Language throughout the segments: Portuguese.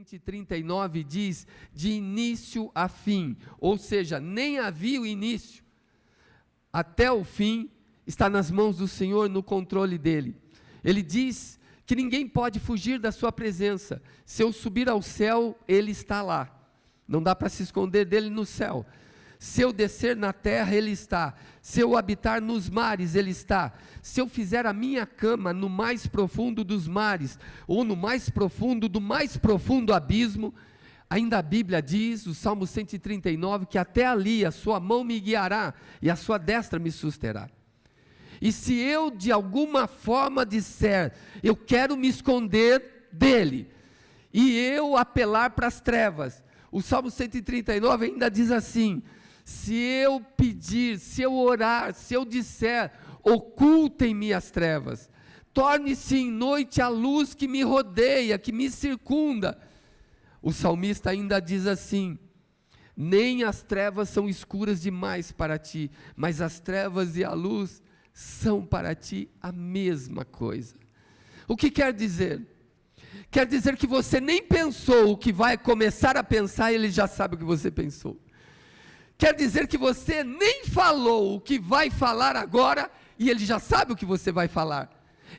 139 diz de início a fim, ou seja, nem havia o início, até o fim está nas mãos do Senhor, no controle dele. Ele diz que ninguém pode fugir da sua presença. Se eu subir ao céu, ele está lá, não dá para se esconder dele no céu. Se eu descer na terra, ele está. Se eu habitar nos mares, ele está. Se eu fizer a minha cama no mais profundo dos mares, ou no mais profundo do mais profundo abismo, ainda a Bíblia diz, o Salmo 139, que até ali a sua mão me guiará, e a sua destra me susterá. E se eu de alguma forma disser, eu quero me esconder dele, e eu apelar para as trevas, o Salmo 139 ainda diz assim: se eu pedir, se eu orar, se eu disser, ocultem-me as trevas, torne-se em noite a luz que me rodeia, que me circunda. O salmista ainda diz assim: nem as trevas são escuras demais para ti, mas as trevas e a luz são para ti a mesma coisa. O que quer dizer? Quer dizer que você nem pensou o que vai começar a pensar, ele já sabe o que você pensou. Quer dizer que você nem falou o que vai falar agora, e ele já sabe o que você vai falar.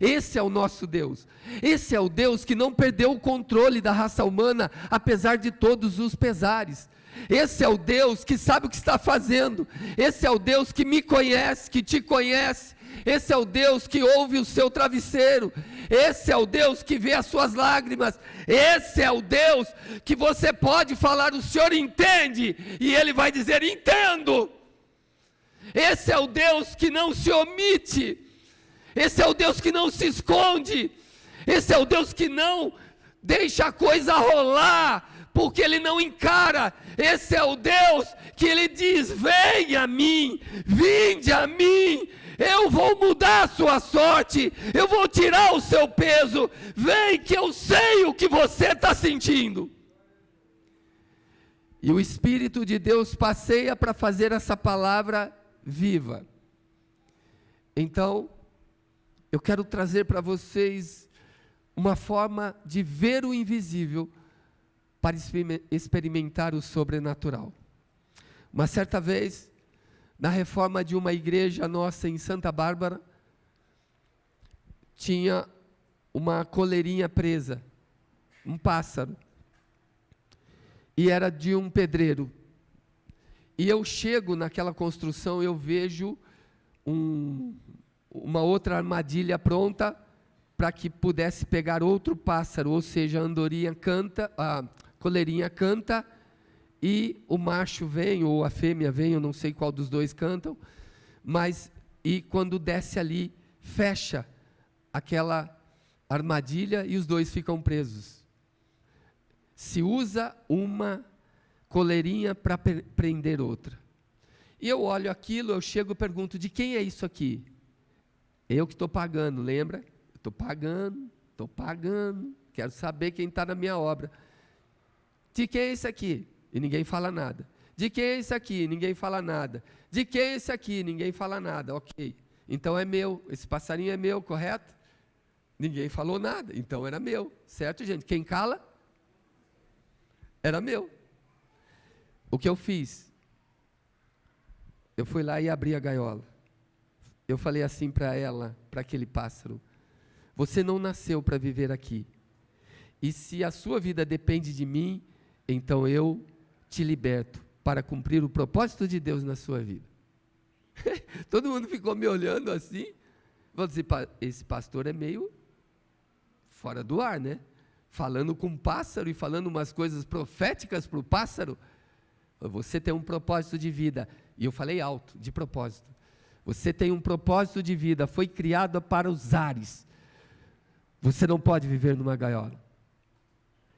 Esse é o nosso Deus. Esse é o Deus que não perdeu o controle da raça humana, apesar de todos os pesares. Esse é o Deus que sabe o que está fazendo. Esse é o Deus que me conhece, que te conhece. Esse é o Deus que ouve o seu travesseiro. Esse é o Deus que vê as suas lágrimas. Esse é o Deus que você pode falar, o Senhor entende, e Ele vai dizer, entendo. Esse é o Deus que não se omite. Esse é o Deus que não se esconde. Esse é o Deus que não deixa a coisa rolar, porque Ele não encara. Esse é o Deus que Ele diz, venha a mim, vinde a mim, eu vou mudar a sua sorte, eu vou tirar o seu peso, vem que eu sei o que você está sentindo. E o Espírito de Deus passeia para fazer essa palavra viva. Então, eu quero trazer para vocês uma forma de ver o invisível para experimentar o sobrenatural. Uma certa vez, na reforma de uma igreja nossa em Santa Bárbara, tinha uma coleirinha presa, um pássaro, e era de um pedreiro. E eu chego naquela construção, eu vejo uma outra armadilha pronta para que pudesse pegar outro pássaro, ou seja, a andorinha canta, a coleirinha canta, e o macho vem, ou a fêmea vem, eu não sei qual dos dois cantam, mas, e quando desce ali, fecha aquela armadilha e os dois ficam presos. Se usa uma coleirinha para prender outra. E eu olho aquilo, eu chego e pergunto, de quem é isso aqui? Eu que estou pagando, lembra? Estou pagando, quero saber quem está na minha obra. De quem é isso aqui? E ninguém fala nada. De quem é isso aqui? Ninguém fala nada. De quem é isso aqui? Ninguém fala nada. Ok. Então é meu. Esse passarinho é meu, correto? Ninguém falou nada. Então era meu. Certo, gente? Quem cala? Era meu. O que eu fiz? Eu fui lá e abri a gaiola. Eu falei assim para ela, para aquele pássaro: você não nasceu para viver aqui. E se a sua vida depende de mim, então eu te liberto para cumprir o propósito de Deus na sua vida. Todo mundo ficou me olhando assim. Vou dizer, esse pastor é meio fora do ar, né? Falando com um pássaro e falando umas coisas proféticas para o pássaro. Você tem um propósito de vida. E eu falei alto, de propósito. Você tem um propósito de vida, foi criado para os ares. Você não pode viver numa gaiola.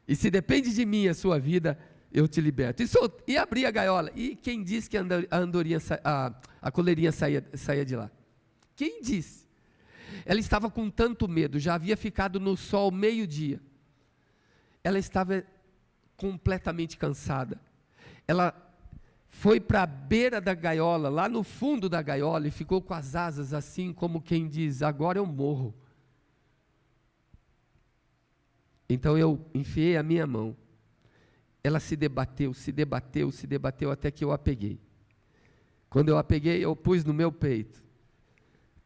E se depende de mim a sua vida, eu te liberto. E abri a gaiola. E quem disse que a coleirinha saía de lá? Quem disse? Ela estava com tanto medo, já havia ficado no sol meio-dia. Ela estava completamente cansada. Ela foi para a beira da gaiola, lá no fundo da gaiola, e ficou com as asas assim, como quem diz, agora eu morro. Então eu enfiei a minha mão ela se debateu, até que eu a peguei. Quando eu a peguei, eu pus no meu peito.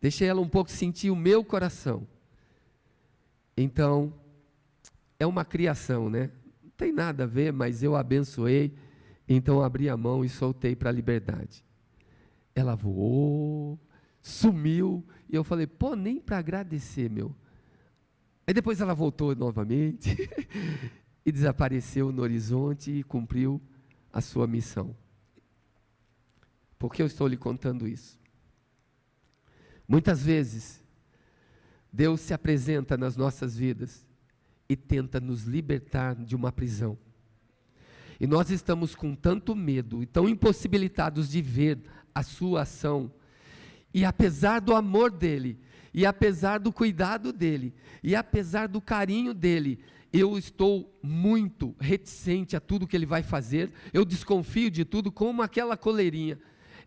Deixei ela um pouco sentir o meu coração. Então, é uma criação, né? Não tem nada a ver, mas eu a abençoei. Então, abri a mão e soltei para a liberdade. Ela voou, sumiu, e eu falei, pô, nem para agradecer, meu. Aí depois ela voltou novamente, e desapareceu no horizonte e cumpriu a sua missão. Por que eu estou lhe contando isso? Muitas vezes, Deus se apresenta nas nossas vidas e tenta nos libertar de uma prisão. E nós estamos com tanto medo e tão impossibilitados de ver a sua ação. E apesar do amor dele, e apesar do cuidado dele, e apesar do carinho dele, eu estou muito reticente a tudo que ele vai fazer. Eu desconfio de tudo, como aquela coleirinha.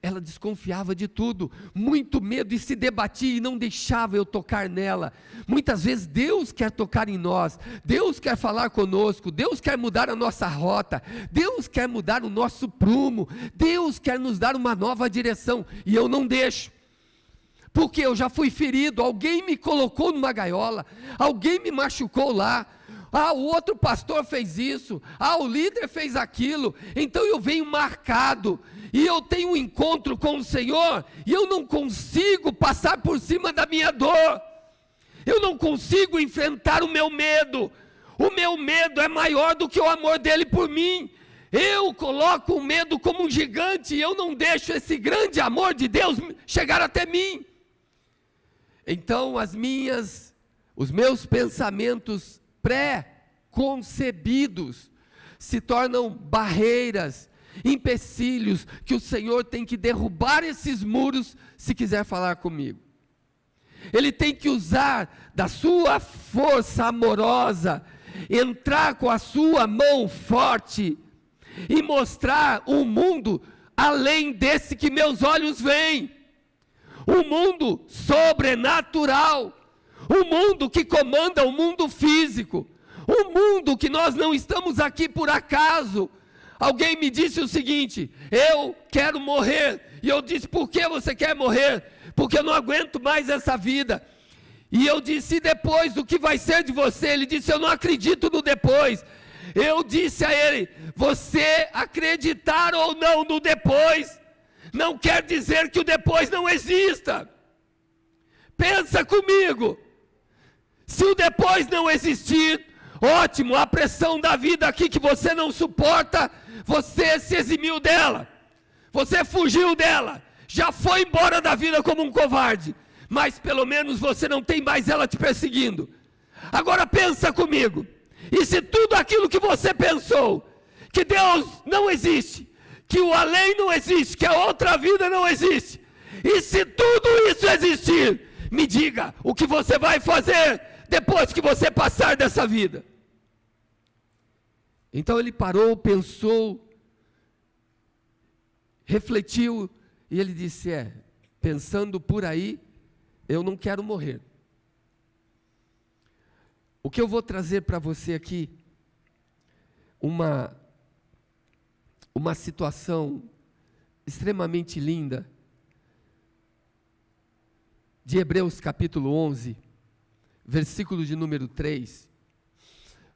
Ela desconfiava de tudo, muito medo, e se debatia e não deixava eu tocar nela. Muitas vezes Deus quer tocar em nós, Deus quer falar conosco, Deus quer mudar a nossa rota, Deus quer mudar o nosso prumo, Deus quer nos dar uma nova direção, e eu não deixo. Porque eu já fui ferido, alguém me colocou numa gaiola, alguém me machucou lá. Ah, o outro pastor fez isso, o líder fez aquilo, então eu venho marcado, e eu tenho um encontro com o Senhor, e eu não consigo passar por cima da minha dor, eu não consigo enfrentar o meu medo é maior do que o amor dele por mim. Eu coloco o medo como um gigante, e eu não deixo esse grande amor de Deus chegar até mim. Então os meus pensamentos pré-concebidos se tornam barreiras, empecilhos, que o Senhor tem que derrubar esses muros se quiser falar comigo. Ele tem que usar da sua força amorosa, entrar com a sua mão forte e mostrar um mundo além desse que meus olhos veem, um mundo sobrenatural, um mundo que comanda o mundo físico, um mundo que nós não estamos aqui por acaso. Alguém me disse o seguinte: eu quero morrer, e eu disse, por que você quer morrer? Porque eu não aguento mais essa vida. E eu disse, e depois, o que vai ser de você? Ele disse, eu não acredito no depois. Eu disse a ele, você acreditar ou não no depois, não quer dizer que o depois não exista. Pensa comigo, se o depois não existir, ótimo, a pressão da vida aqui que você não suporta, você se eximiu dela, você fugiu dela, já foi embora da vida como um covarde, mas pelo menos você não tem mais ela te perseguindo. Agora pensa comigo, e se tudo aquilo que você pensou, que Deus não existe, que o além não existe, que a outra vida não existe, e se tudo isso existir, me diga, o que você vai fazer depois que você passar dessa vida? Então ele parou, pensou, refletiu, e ele disse, pensando por aí, eu não quero morrer. O que eu vou trazer para você aqui, uma situação extremamente linda, de Hebreus capítulo 11, versículo de número 3,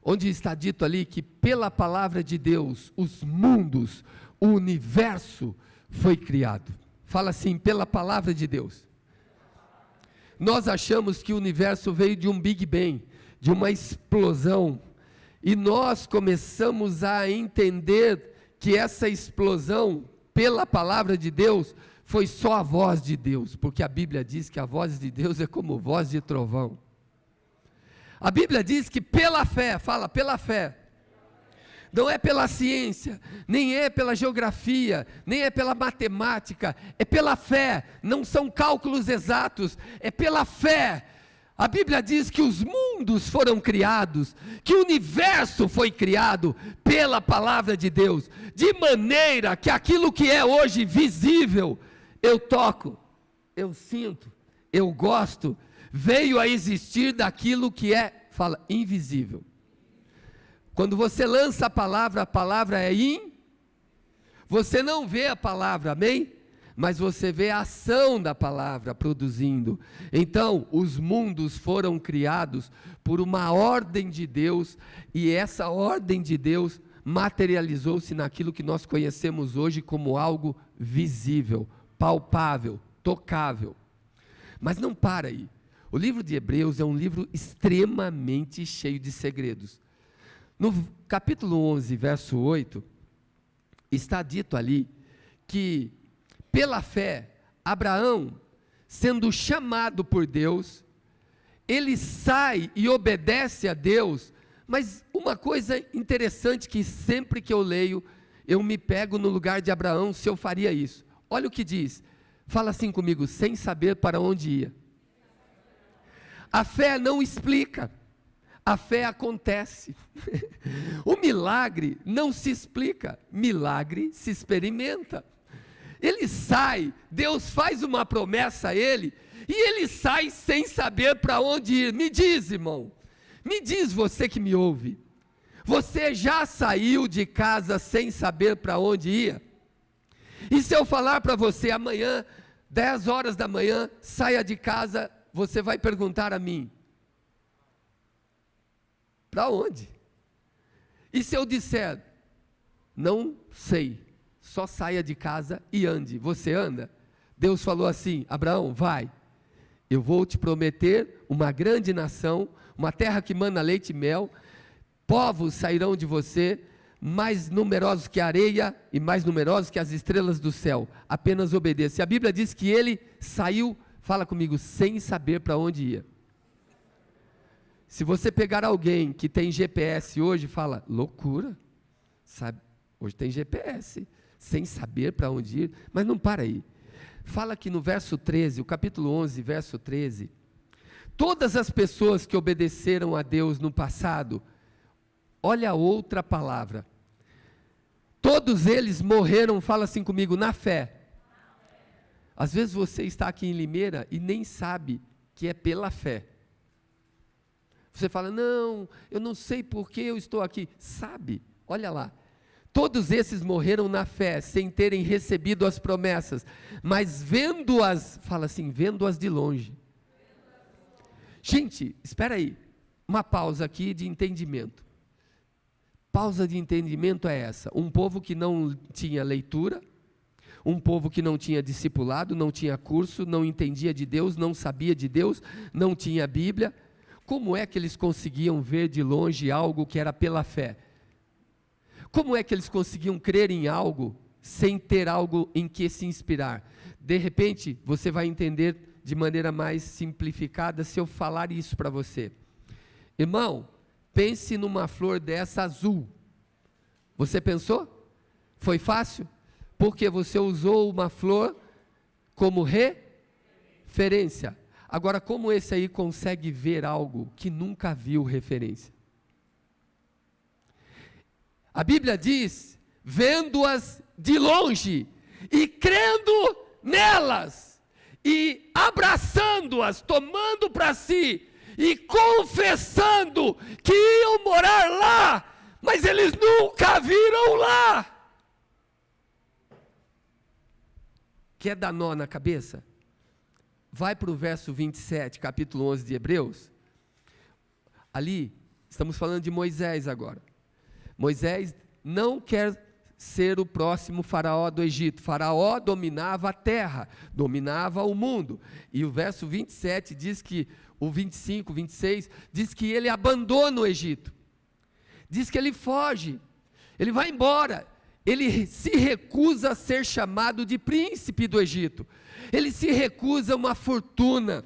onde está dito ali que pela palavra de Deus, os mundos, o universo foi criado. Fala assim, pela palavra de Deus. Nós achamos que o universo veio de um Big Bang, de uma explosão, e nós começamos a entender que essa explosão, pela palavra de Deus, foi só a voz de Deus, porque a Bíblia diz que a voz de Deus é como voz de trovão. A Bíblia diz que pela fé, fala pela fé, não é pela ciência, nem é pela geografia, nem é pela matemática, é pela fé, não são cálculos exatos, é pela fé. A Bíblia diz que os mundos foram criados, que o universo foi criado pela palavra de Deus, de maneira que aquilo que é hoje visível, eu toco, eu sinto, eu gosto, veio a existir daquilo que é, fala, invisível. Quando você lança a palavra é você não vê a palavra, amém? Mas você vê a ação da palavra produzindo. Então, os mundos foram criados por uma ordem de Deus, e essa ordem de Deus materializou-se naquilo que nós conhecemos hoje como algo visível, palpável, tocável. Mas não para aí. O livro de Hebreus é um livro extremamente cheio de segredos. No capítulo 11, verso 8, está dito ali que, pela fé, Abraão, sendo chamado por Deus, ele sai e obedece a Deus. Mas uma coisa interessante que sempre que eu leio, eu me pego no lugar de Abraão, se eu faria isso. Olha o que diz, fala assim comigo, sem saber para onde ia. A fé não explica, a fé acontece. O milagre não se explica, milagre se experimenta. Ele sai, Deus faz uma promessa a ele, e ele sai sem saber para onde ir. Me diz, irmão, me diz você que me ouve, você já saiu de casa sem saber para onde ia? E se eu falar para você amanhã, 10 horas da manhã, saia de casa, você vai perguntar a mim, para onde? E se eu disser, não sei, só saia de casa e ande, você anda? Deus falou assim, Abraão, vai, eu vou te prometer uma grande nação, uma terra que mana leite e mel, povos sairão de você, mais numerosos que a areia e mais numerosos que as estrelas do céu, apenas obedeça. E a Bíblia diz que ele saiu, fala comigo, sem saber para onde ia. Se você pegar alguém que tem GPS hoje, fala, loucura, sabe? Hoje tem GPS, sem saber para onde ir, mas não para aí. Fala que no verso 13, o capítulo 11, verso 13, todas as pessoas que obedeceram a Deus no passado, olha outra palavra, todos eles morreram, fala assim comigo, na fé. Às vezes você está aqui em Limeira e nem sabe que é pela fé. Você fala, não, eu não sei por que eu estou aqui. Sabe, olha lá. Todos esses morreram na fé, sem terem recebido as promessas, mas vendo-as, fala assim, vendo-as de longe. Gente, espera aí, uma pausa aqui de entendimento. Pausa de entendimento é essa, um povo que não tinha leitura, um povo que não tinha discipulado, não tinha curso, não entendia de Deus, não sabia de Deus, não tinha Bíblia. Como é que eles conseguiam ver de longe algo que era pela fé? Como é que eles conseguiam crer em algo sem ter algo em que se inspirar? De repente, você vai entender de maneira mais simplificada se eu falar isso para você. Irmão, pense numa flor dessa azul. Você pensou? Foi fácil? Porque você usou uma flor como referência. Agora, como esse aí consegue ver algo que nunca viu referência? A Bíblia diz, vendo-as de longe, e crendo nelas, e abraçando-as, tomando para si, e confessando que iam morar lá, mas eles nunca viram lá. Quer dar nó na cabeça? Vai para o verso 27, capítulo 11 de Hebreus. Ali, estamos falando de Moisés agora. Moisés não quer ser o próximo faraó do Egito. Faraó dominava a terra, dominava o mundo. E o verso 27 diz que, o 25, 26, diz que ele abandona o Egito. Diz que ele foge, ele vai embora. Ele se recusa a ser chamado de príncipe do Egito. Ele se recusa a uma fortuna.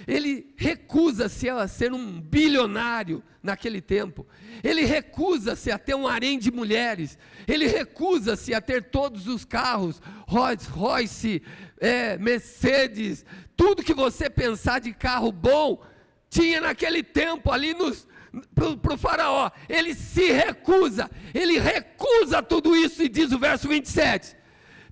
Ele recusa-se a ser um bilionário naquele tempo. Ele recusa-se a ter um harém de mulheres. Ele recusa-se a ter todos os carros, Rolls Royce, Mercedes, tudo que você pensar de carro bom, tinha naquele tempo ali para o faraó. Ele se recusa, ele recusa tudo isso, e diz o verso 27,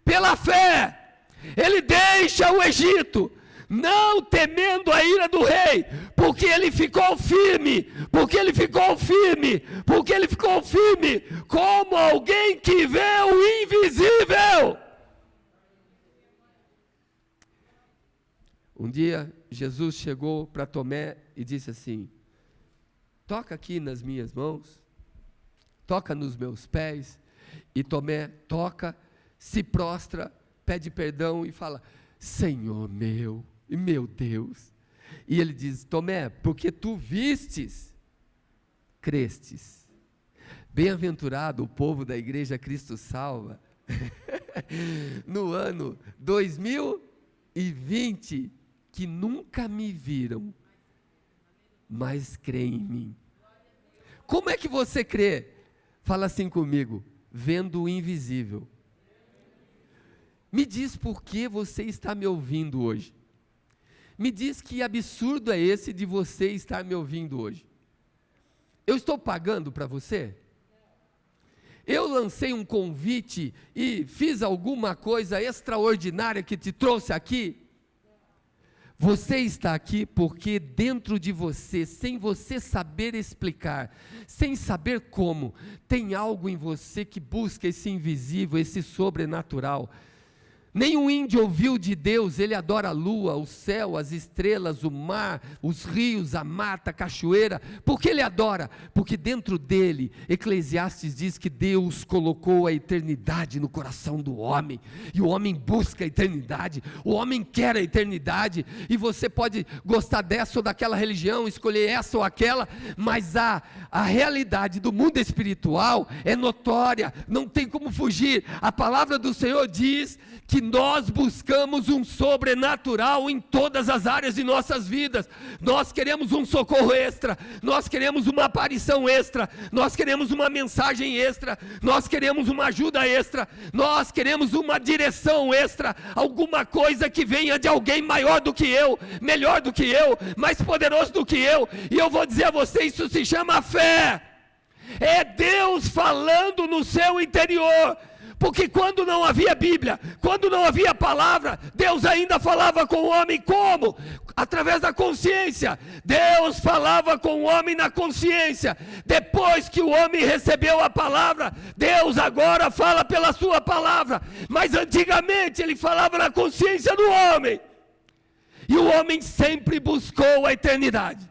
pela fé, ele deixa o Egito, não temendo a ira do rei, porque ele ficou firme, como alguém que vê o invisível. Um dia, Jesus chegou para Tomé e disse assim: toca aqui nas minhas mãos, toca nos meus pés. E Tomé toca, se prostra, pede perdão e fala: Senhor meu e meu Deus. E ele diz: Tomé, porque tu vistes, crestes. Bem-aventurado o povo da Igreja Cristo Salva, no ano 2020, que nunca me viram, mas creem em mim. Como é que você crê? Fala assim comigo: vendo o invisível. Me diz por que você está me ouvindo hoje. Me diz que absurdo é esse de você estar me ouvindo hoje. Eu estou pagando para você? Eu lancei um convite e fiz alguma coisa extraordinária que te trouxe aqui? Você está aqui porque dentro de você, sem você saber explicar, sem saber como, tem algo em você que busca esse invisível, esse sobrenatural. Nenhum índio ouviu de Deus, ele adora a lua, o céu, as estrelas, o mar, os rios, a mata, a cachoeira. Por que ele adora? Porque dentro dele, Eclesiastes diz que Deus colocou a eternidade no coração do homem, e o homem busca a eternidade, o homem quer a eternidade, e você pode gostar dessa ou daquela religião, escolher essa ou aquela, mas a realidade do mundo espiritual é notória, não tem como fugir. A palavra do Senhor diz que nós buscamos um sobrenatural em todas as áreas de nossas vidas. Nós queremos um socorro extra, nós queremos uma aparição extra, nós queremos uma mensagem extra, nós queremos uma ajuda extra, nós queremos uma direção extra, alguma coisa que venha de alguém maior do que eu, melhor do que eu, mais poderoso do que eu. E eu vou dizer a você, isso se chama fé. É Deus falando no seu interior. Porque quando não havia Bíblia, quando não havia palavra, Deus ainda falava com o homem como? Através da consciência. Deus falava com o homem na consciência. Depois que o homem recebeu a palavra, Deus agora fala pela sua palavra. Mas antigamente ele falava na consciência do homem. E o homem sempre buscou a eternidade.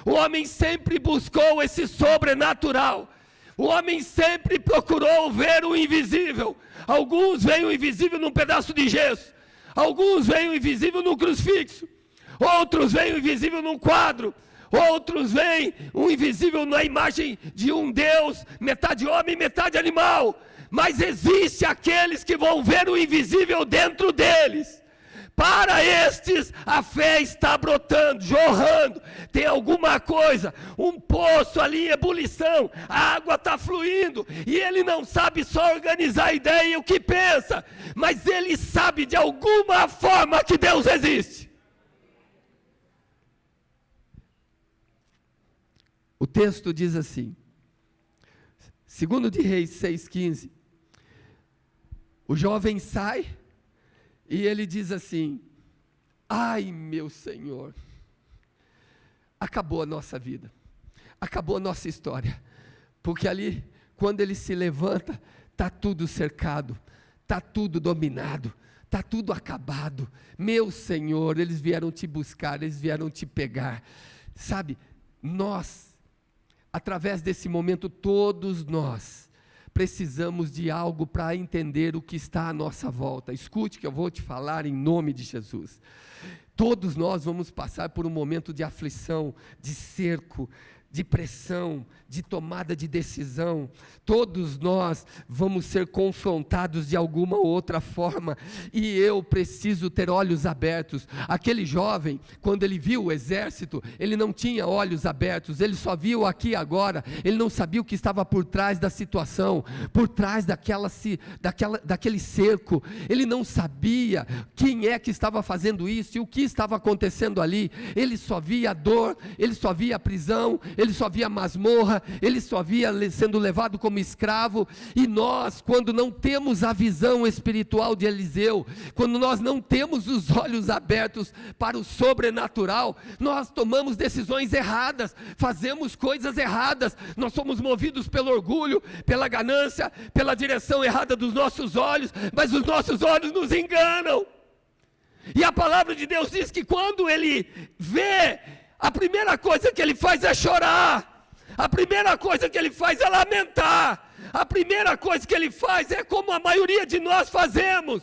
O homem sempre buscou esse sobrenatural. O homem sempre procurou ver o invisível. Alguns veem o invisível num pedaço de gesso. Alguns veem o invisível num crucifixo. Outros veem o invisível num quadro. Outros veem o invisível na imagem de um Deus, metade homem, metade animal. Mas existe aqueles que vão ver o invisível dentro deles. Para estes, a fé está brotando, jorrando, tem alguma coisa, um poço ali em ebulição, a água está fluindo, e ele não sabe só organizar a ideia e o que pensa, mas ele sabe de alguma forma que Deus existe. O texto diz assim, 2 de Reis 6,15, o jovem sai, e ele diz assim: ai meu Senhor, acabou a nossa vida, acabou a nossa história, porque ali, quando ele se levanta, está tudo cercado, está tudo dominado, está tudo acabado. Meu Senhor, eles vieram te buscar, eles vieram te pegar. Sabe, nós, através desse momento, todos nós, precisamos de algo para entender o que está à nossa volta. Escute que eu vou te falar em nome de Jesus. Todos nós vamos passar por um momento de aflição, de cerco, de pressão, de tomada de decisão. Todos nós vamos ser confrontados de alguma outra forma, e eu preciso ter olhos abertos. Aquele jovem, quando ele viu o exército, ele não tinha olhos abertos, ele só viu aqui agora, ele não sabia o que estava por trás da situação, por trás daquele cerco, ele não sabia quem é que estava fazendo isso, e o que estava acontecendo ali. Ele só via dor, ele só via prisão, ele só via masmorra, ele só via sendo levado como escravo. E nós, quando não temos a visão espiritual de Eliseu, quando nós não temos os olhos abertos para o sobrenatural, nós tomamos decisões erradas, fazemos coisas erradas, nós somos movidos pelo orgulho, pela ganância, pela direção errada dos nossos olhos, mas os nossos olhos nos enganam. E a palavra de Deus diz que quando ele vê, a primeira coisa que ele faz é chorar, a primeira coisa que ele faz é lamentar, a primeira coisa que ele faz é como a maioria de nós fazemos.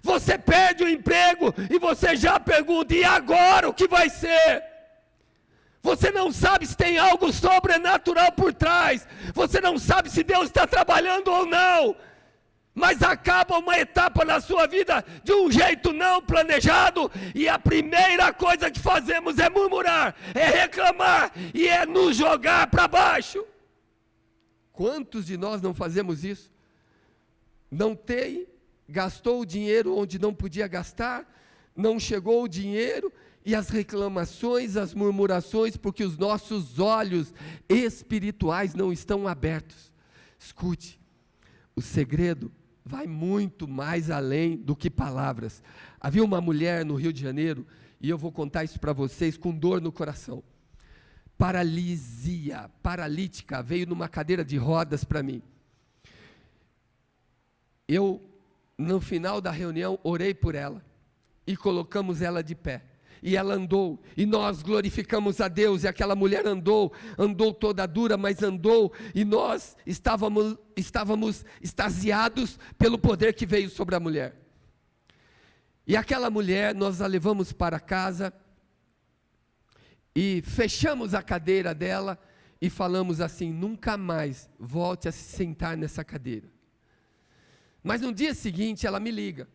Você perde o emprego e você já pergunta: e agora o que vai ser? Você não sabe se tem algo sobrenatural por trás, você não sabe se Deus está trabalhando ou não. Mas acaba uma etapa na sua vida de um jeito não planejado, e a primeira coisa que fazemos é murmurar, é reclamar e é nos jogar para baixo. Quantos de nós não fazemos isso? Não tem, gastou o dinheiro onde não podia gastar, não chegou o dinheiro, e as reclamações, as murmurações, porque os nossos olhos espirituais não estão abertos. Escute, o segredo vai muito mais além do que palavras. Havia uma mulher no Rio de Janeiro, e eu vou contar isso para vocês com dor no coração. Paralítica, veio numa cadeira de rodas para mim. Eu, no final da reunião, orei por ela, e colocamos ela de pé. E ela andou, e nós glorificamos a Deus, e aquela mulher andou toda dura, mas andou, e nós estávamos extasiados pelo poder que veio sobre a mulher. E aquela mulher, nós a levamos para casa, e fechamos a cadeira dela, e falamos assim: nunca mais volte a se sentar nessa cadeira. Mas no dia seguinte ela me liga,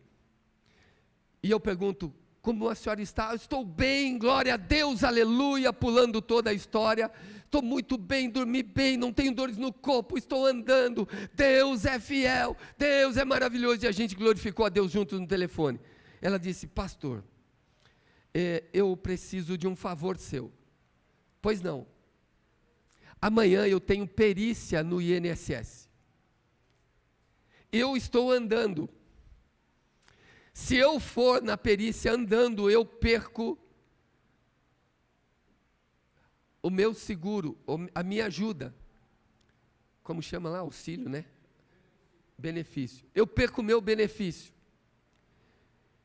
e eu pergunto: como a senhora está? Eu estou bem, glória a Deus, aleluia, pulando toda a história, estou muito bem, dormi bem, não tenho dores no corpo, estou andando, Deus é fiel, Deus é maravilhoso. E a gente glorificou a Deus juntos no telefone. Ela disse: pastor, eu preciso de um favor seu. Pois não, amanhã eu tenho perícia no INSS, eu estou andando. Se eu for na perícia andando, eu perco o meu seguro, a minha ajuda. Como chama lá? Auxílio, né? Benefício. Eu perco o meu benefício.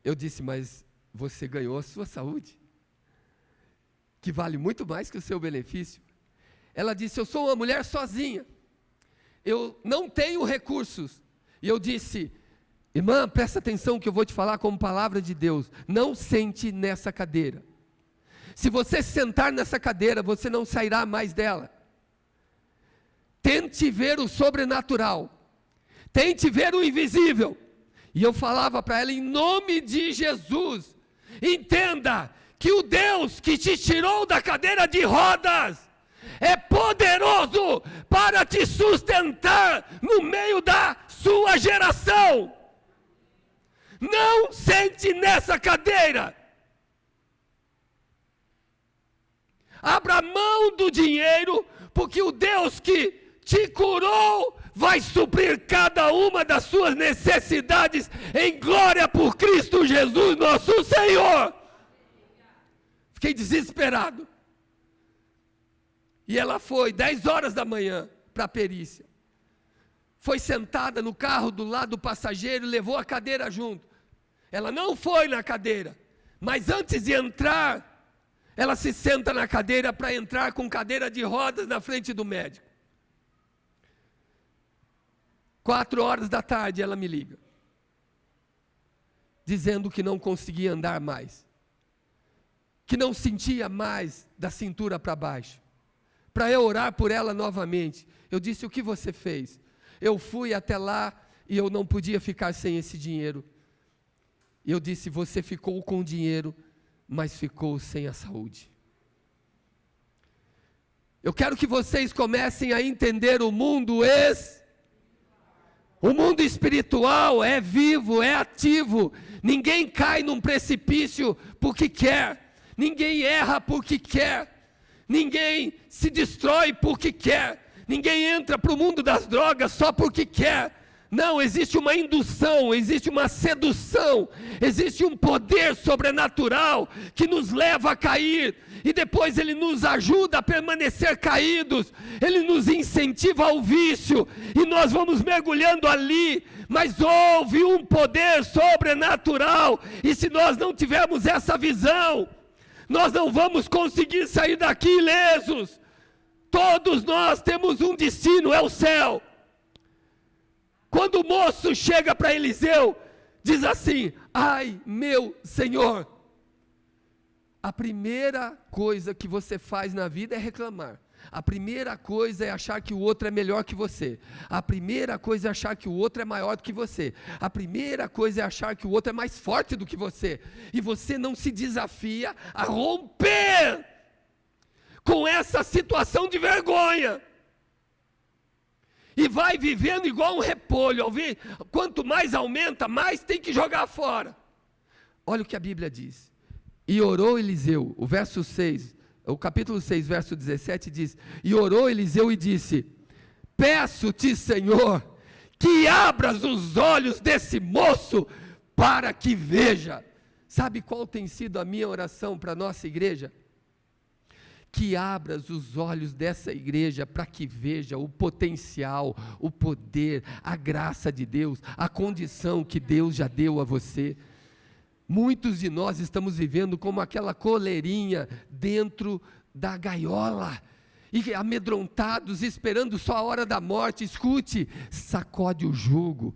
Eu disse: mas você ganhou a sua saúde, que vale muito mais que o seu benefício. Ela disse: eu sou uma mulher sozinha, eu não tenho recursos. E eu disse: irmã, presta atenção que eu vou te falar como palavra de Deus. Não sente nessa cadeira. Se você sentar nessa cadeira, você não sairá mais dela. Tente ver o sobrenatural. Tente ver o invisível. E eu falava para ela: em nome de Jesus, entenda que o Deus que te tirou da cadeira de rodas é poderoso para te sustentar no meio da sua geração. Não sente nessa cadeira. Abra mão do dinheiro, porque o Deus que te curou vai suprir cada uma das suas necessidades em glória por Cristo Jesus, nosso Senhor. Fiquei desesperado. E ela foi 10 horas da manhã para a perícia. Foi sentada no carro do lado do passageiro e levou a cadeira junto. Ela não foi na cadeira, mas antes de entrar, ela se senta na cadeira para entrar com cadeira de rodas na frente do médico. 4 horas da tarde ela me liga, dizendo que não conseguia andar mais, que não sentia mais da cintura para baixo, para eu orar por ela novamente. Eu disse: o que você fez? Eu fui até lá e eu não podia ficar sem esse dinheiro. E eu disse: você ficou com o dinheiro, mas ficou sem a saúde. Eu quero que vocês comecem a entender o mundo O mundo espiritual é vivo, é ativo. Ninguém cai num precipício porque quer. Ninguém erra porque quer. Ninguém se destrói porque quer. Ninguém entra para o mundo das drogas só porque quer. Não, existe uma indução, existe uma sedução, existe um poder sobrenatural que nos leva a cair, e depois ele nos ajuda a permanecer caídos, ele nos incentiva ao vício, e nós vamos mergulhando ali, mas houve um poder sobrenatural, e se nós não tivermos essa visão, nós não vamos conseguir sair daqui ilesos. Todos nós temos um destino, é o céu. Quando o moço chega para Eliseu, diz assim: ai meu Senhor. A primeira coisa que você faz na vida é reclamar. A primeira coisa é achar que o outro é melhor que você. A primeira coisa é achar que o outro é maior do que você. A primeira coisa é achar que o outro é mais forte do que você. E você não se desafia a romper com essa situação de vergonha. E vai vivendo igual um repolho. Quanto mais aumenta, mais tem que jogar fora. Olha o que a Bíblia diz. E orou Eliseu, o verso 6, o capítulo 6, verso 17 diz: e orou Eliseu e disse: peço-te, Senhor, que abras os olhos desse moço para que veja. Sabe qual tem sido a minha oração para a nossa igreja? Que abras os olhos dessa igreja para que veja o potencial, o poder, a graça de Deus, a condição que Deus já deu a você. Muitos de nós estamos vivendo como aquela coleirinha dentro da gaiola, e amedrontados, esperando só a hora da morte. Escute, sacode o jugo,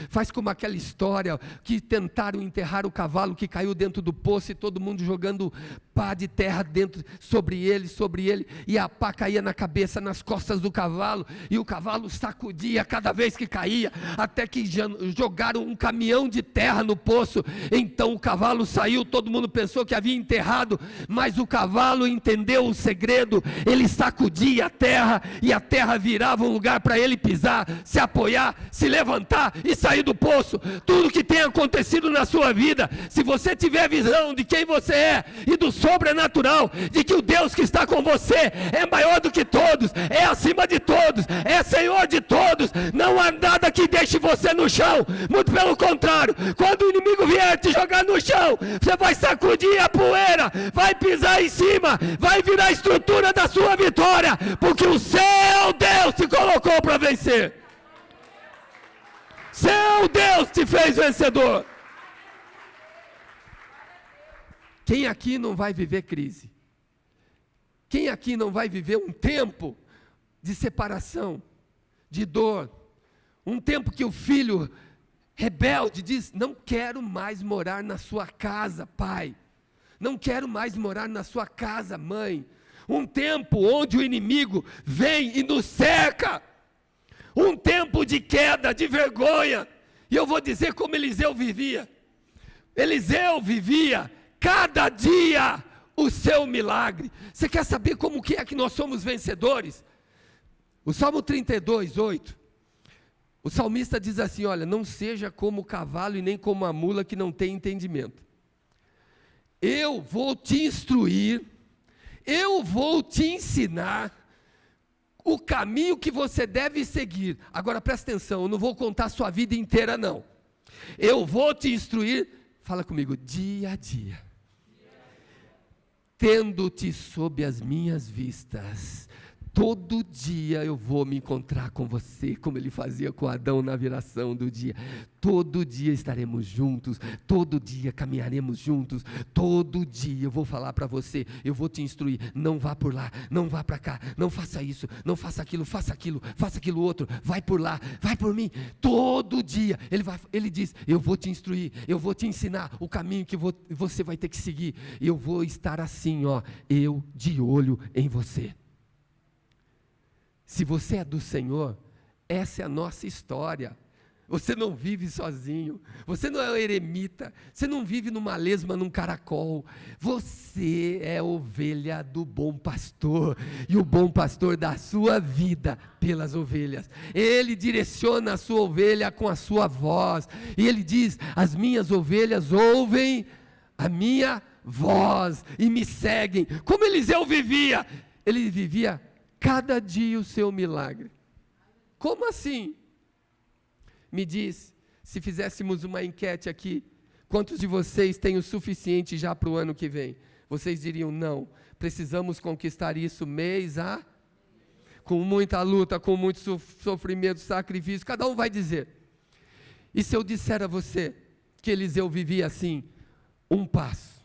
faz como aquela história que tentaram enterrar o cavalo que caiu dentro do poço, e todo mundo jogando pá de terra dentro, sobre ele, e a pá caía na cabeça, nas costas do cavalo, e o cavalo sacudia cada vez que caía, até que jogaram um caminhão de terra no poço. Então o cavalo saiu, todo mundo pensou que havia enterrado, mas o cavalo entendeu o segredo. Ele sacudia a terra, e a terra virava um lugar para ele pisar, se apoiar, se levantar e sair do poço. Tudo que tem acontecido na sua vida, se você tiver visão de quem você é e do sobrenatural, de que o Deus que está com você é maior do que todos, é acima de todos, é Senhor de todos, não há nada que deixe você no chão. Muito pelo contrário, quando o inimigo vier te jogar no chão, você vai sacudir a poeira, vai pisar em cima, vai virar a estrutura da sua vitória, porque o seu Deus te colocou para vencer. Seu Deus te fez vencedor. Quem aqui não vai viver crise? Quem aqui não vai viver um tempo de separação, de dor? Um tempo que o filho rebelde diz: não quero mais morar na sua casa, pai. Não quero mais morar na sua casa, mãe. Um tempo onde o inimigo vem e nos cerca. Um tempo de queda, de vergonha. E eu vou dizer como Eliseu vivia. Eliseu vivia cada dia o seu milagre. Você quer saber como que é que nós somos vencedores? O Salmo 32, 8. O salmista diz assim: olha, não seja como o cavalo e nem como a mula que não tem entendimento. Eu vou te instruir, eu vou te ensinar o caminho que você deve seguir. Agora presta atenção, eu não vou contar a sua vida inteira não. Eu vou te instruir, fala comigo, dia a dia. Tendo-te sob as minhas vistas. Todo dia eu vou me encontrar com você, como ele fazia com Adão na viração do dia. Todo dia estaremos juntos, todo dia caminharemos juntos, todo dia eu vou falar para você, eu vou te instruir, não vá por lá, não vá para cá, não faça isso, não faça aquilo, faça aquilo outro, vai por lá, vai por mim. Todo dia ele diz: eu vou te instruir, eu vou te ensinar o caminho que você vai ter que seguir. Eu vou estar assim, ó, eu de olho em você. Se você é do Senhor, essa é a nossa história. Você não vive sozinho, você não é um eremita, você não vive numa lesma, num caracol, você é ovelha do bom pastor, e o bom pastor dá a sua vida pelas ovelhas. Ele direciona a sua ovelha com a sua voz, e ele diz: as minhas ovelhas ouvem a minha voz e me seguem. Como Eliseu vivia? Ele vivia cada dia o seu milagre. Como assim? Me diz, se fizéssemos uma enquete aqui, quantos de vocês têm o suficiente já para o ano que vem? Vocês diriam: não, precisamos conquistar isso mês a... com muita luta, com muito sofrimento, sacrifício, cada um vai dizer. E se eu disser a você que Eliseu vivia assim, um passo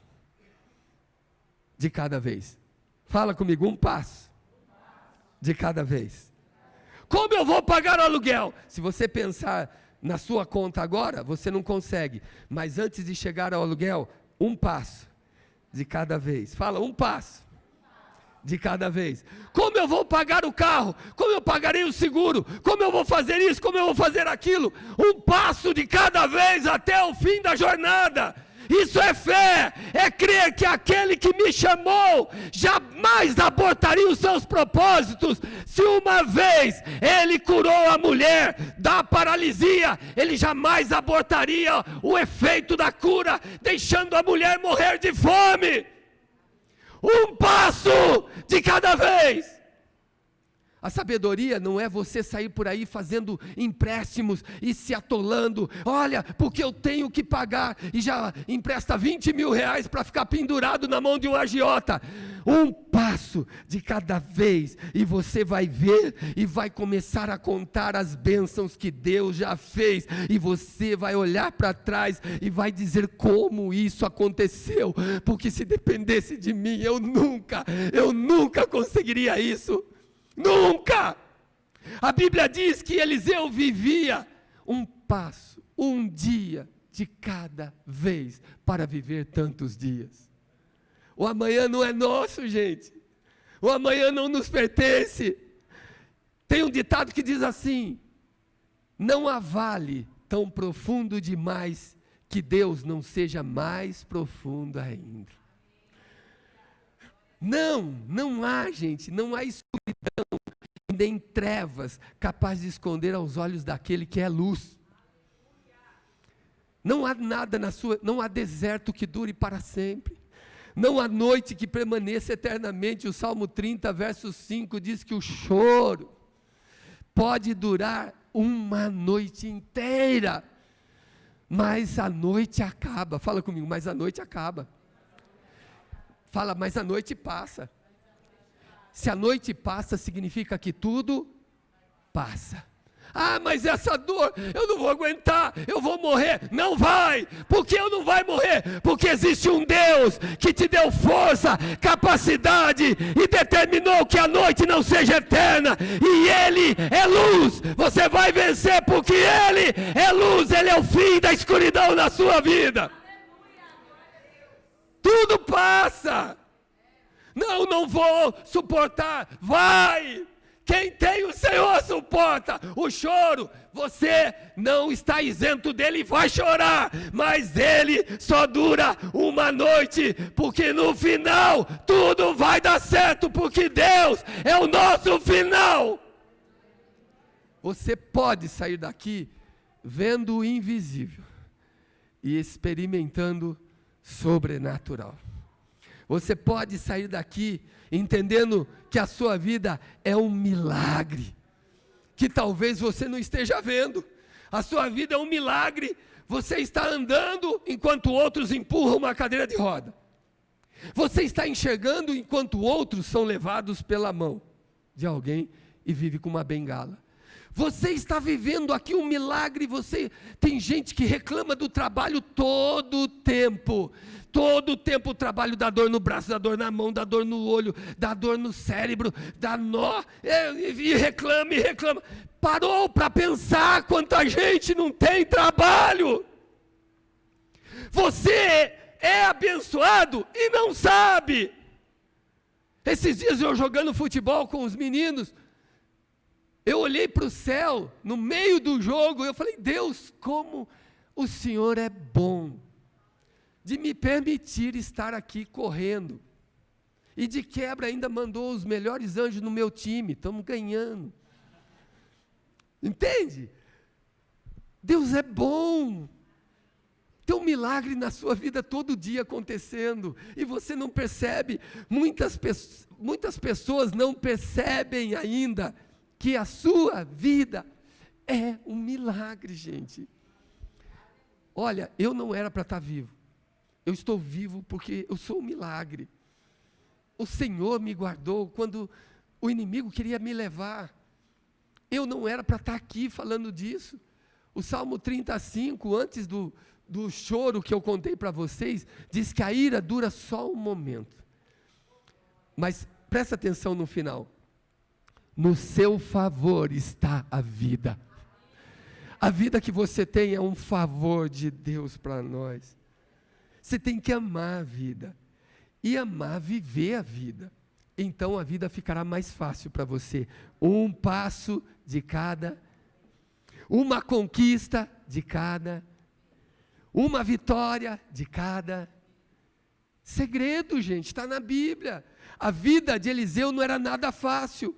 de cada vez? Fala comigo, um passo de cada vez. Como eu vou pagar o aluguel? Se você pensar na sua conta agora, você não consegue. Mas antes de chegar ao aluguel, um passo de cada vez. Fala, um passo de cada vez. Como eu vou pagar o carro? Como eu pagarei o seguro? Como eu vou fazer isso? Como eu vou fazer aquilo? Um passo de cada vez até o fim da jornada. Isso é fé, é crer que aquele que me chamou jamais abortaria os seus propósitos. Se uma vez ele curou a mulher da paralisia, ele jamais abortaria o efeito da cura, deixando a mulher morrer de fome. Um passo de cada vez. A sabedoria não é você sair por aí fazendo empréstimos e se atolando. Olha, porque eu tenho que pagar, e já empresta 20 mil reais para ficar pendurado na mão de um agiota. Um passo de cada vez, e você vai ver e vai começar a contar as bênçãos que Deus já fez, e você vai olhar para trás e vai dizer: como isso aconteceu, porque se dependesse de mim, eu nunca conseguiria isso. Nunca! A Bíblia diz que Eliseu vivia um passo, um dia de cada vez, para viver tantos dias. O amanhã não é nosso, gente. O amanhã não nos pertence. Tem um ditado que diz assim: não há vale tão profundo demais que Deus não seja mais profundo ainda. Não há, gente, não há escuridão, nem trevas capaz de esconder aos olhos daquele que é luz. Não há nada não há deserto que dure para sempre. Não há noite que permaneça eternamente. O Salmo 30, verso 5 diz que o choro pode durar uma noite inteira, mas a noite acaba. Fala comigo, mas a noite acaba. Fala, mas a noite passa. Se a noite passa, significa que tudo passa. Ah, mas essa dor, eu não vou aguentar, eu vou morrer. Não vai. Por que eu não vai morrer? Porque existe um Deus que te deu força, capacidade e determinou que a noite não seja eterna. E Ele é luz. Você vai vencer porque Ele é luz. Ele é o fim da escuridão na sua vida. Tudo passa. Não vou suportar. Vai. Quem tem o Senhor suporta o choro. Você não está isento dele, vai chorar, mas ele só dura uma noite, porque no final tudo vai dar certo, porque Deus é o nosso final. Você pode sair daqui vendo o invisível e experimentando sobrenatural. Você pode sair daqui entendendo que a sua vida é um milagre, que talvez você não esteja vendo. A sua vida é um milagre. Você está andando enquanto outros empurram uma cadeira de roda. Você está enxergando enquanto outros são levados pela mão de alguém e vive com uma bengala. Você está vivendo aqui um milagre. Tem gente que reclama do trabalho todo o tempo. Todo o tempo o trabalho dá dor no braço, dá dor na mão, dá dor no olho, dá dor no cérebro, dá nó, e reclama. Parou para pensar quanta gente não tem trabalho. Você é abençoado e não sabe. Esses dias eu jogando futebol com os meninos, Eu olhei para o céu, no meio do jogo, eu falei, Deus, como o Senhor é bom, de me permitir estar aqui correndo, e de quebra ainda mandou os melhores anjos no meu time, estamos ganhando, entende? Deus é bom, tem um milagre na sua vida todo dia acontecendo, e você não percebe, muitas pessoas não percebem ainda, que a sua vida é um milagre, gente. Olha, eu não era para estar vivo, eu estou vivo porque eu sou um milagre. O Senhor me guardou quando o inimigo queria me levar, eu não era para estar aqui falando disso. O Salmo 35, antes do choro que eu contei para vocês, diz que a ira dura só um momento, mas presta atenção no final, no seu favor está a vida. A vida que você tem é um favor de Deus para nós. Você tem que amar a vida, e amar viver a vida, então a vida ficará mais fácil para você, um passo de cada, uma conquista de cada, uma vitória de cada. Segredo, gente, está na Bíblia. A vida de Eliseu não era nada fácil.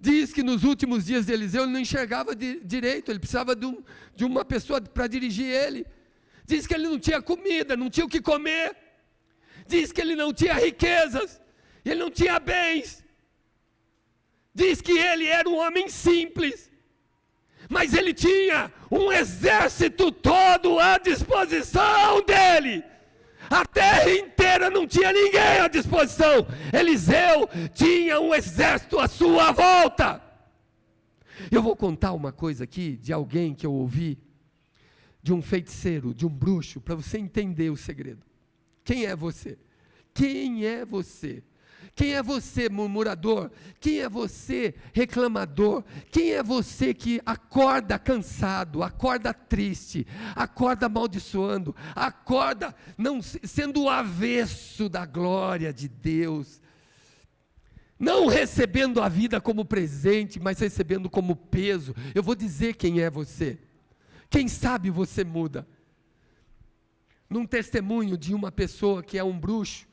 Diz que nos últimos dias de Eliseu ele não enxergava direito, ele precisava de uma pessoa para dirigir ele. Diz que ele não tinha comida, não tinha o que comer. Diz que ele não tinha riquezas, ele não tinha bens. Diz que ele era um homem simples, mas ele tinha um exército todo à disposição dele. A terra inteira não tinha ninguém à disposição. Eliseu tinha um exército à sua volta. Eu vou contar uma coisa aqui de alguém que eu ouvi, de um feiticeiro, de um bruxo, para você entender o segredo. Quem é você? Quem é você? Quem é você, murmurador? Quem é você, reclamador? Quem é você que acorda cansado, acorda triste, acorda amaldiçoando, acorda não sendo o avesso da glória de Deus, não recebendo a vida como presente, mas recebendo como peso? Eu vou dizer quem é você. Quem sabe você muda. Num testemunho de uma pessoa que é um bruxo,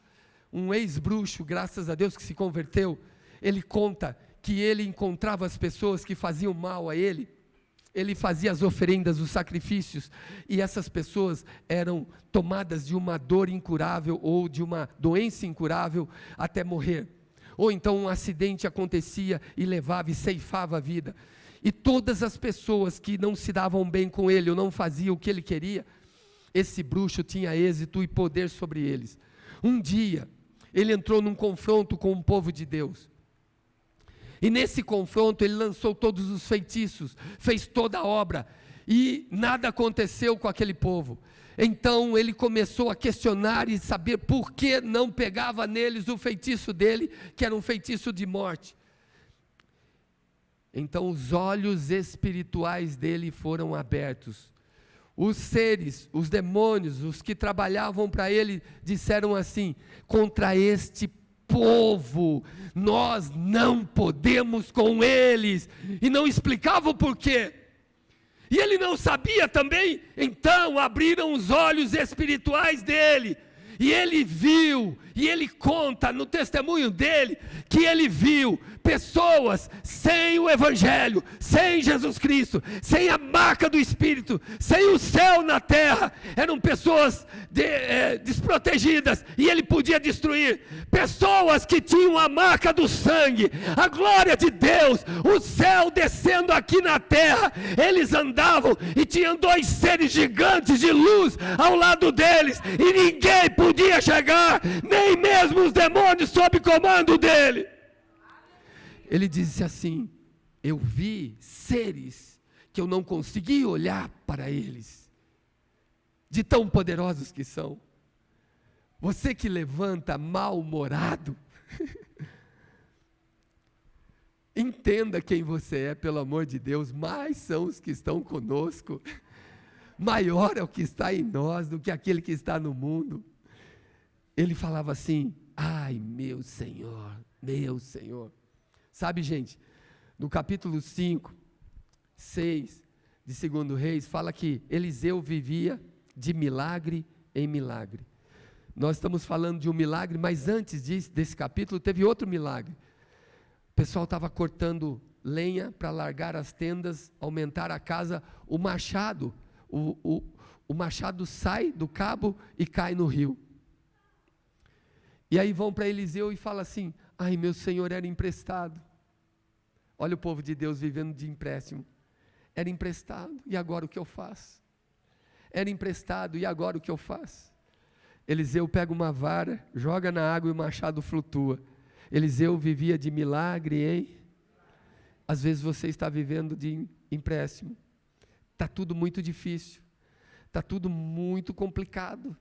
um ex-bruxo, graças a Deus que se converteu, ele conta que ele encontrava as pessoas que faziam mal a ele fazia as oferendas, os sacrifícios, e essas pessoas eram tomadas de uma dor incurável, ou de uma doença incurável, até morrer, ou então um acidente acontecia, e levava e ceifava a vida, e todas as pessoas que não se davam bem com ele, ou não faziam o que ele queria, esse bruxo tinha êxito e poder sobre eles. Um dia, ele entrou num confronto com o povo de Deus, e nesse confronto ele lançou todos os feitiços, fez toda a obra, e nada aconteceu com aquele povo. Então ele começou a questionar e saber por que não pegava neles o feitiço dele, que era um feitiço de morte. Então os olhos espirituais dele foram abertos. Os seres, os demônios, os que trabalhavam para ele, disseram assim: contra este povo, nós não podemos com eles. E não explicavam por quê. E ele não sabia também. Então abriram os olhos espirituais dele. E ele viu, e ele conta no testemunho dele, que ele viu pessoas sem o Evangelho, sem Jesus Cristo, sem a marca do Espírito, sem o céu na terra, eram pessoas desprotegidas, e ele podia destruir, pessoas que tinham a marca do sangue, a glória de Deus, o céu descendo aqui na terra, eles andavam, e tinham dois seres gigantes de luz ao lado deles, e ninguém podia chegar, nem mesmo os demônios sob comando dele. Ele disse assim: eu vi seres que eu não consegui olhar para eles, de tão poderosos que são. Você que levanta mal-humorado, entenda quem você é, pelo amor de Deus. Mais são os que estão conosco, maior é o que está em nós do que aquele que está no mundo. Ele falava assim: ai meu Senhor, meu Senhor. Sabe, gente, No capítulo 5, 6 de 2 Reis, fala que Eliseu vivia de milagre em milagre. Nós estamos falando de um milagre, mas antes desse capítulo teve outro milagre. O pessoal estava cortando lenha para largar as tendas, aumentar a casa, o machado sai do cabo e cai no rio. E aí vão para Eliseu e falam assim: ai, meu senhor, era emprestado. Olha o povo de Deus vivendo de empréstimo. Era emprestado, e agora o que eu faço? Era emprestado, e agora o que eu faço? Eliseu pega uma vara, joga na água e o machado flutua. Eliseu vivia de milagre, hein? Às vezes você está vivendo de empréstimo. Está tudo muito difícil. Está tudo muito complicado.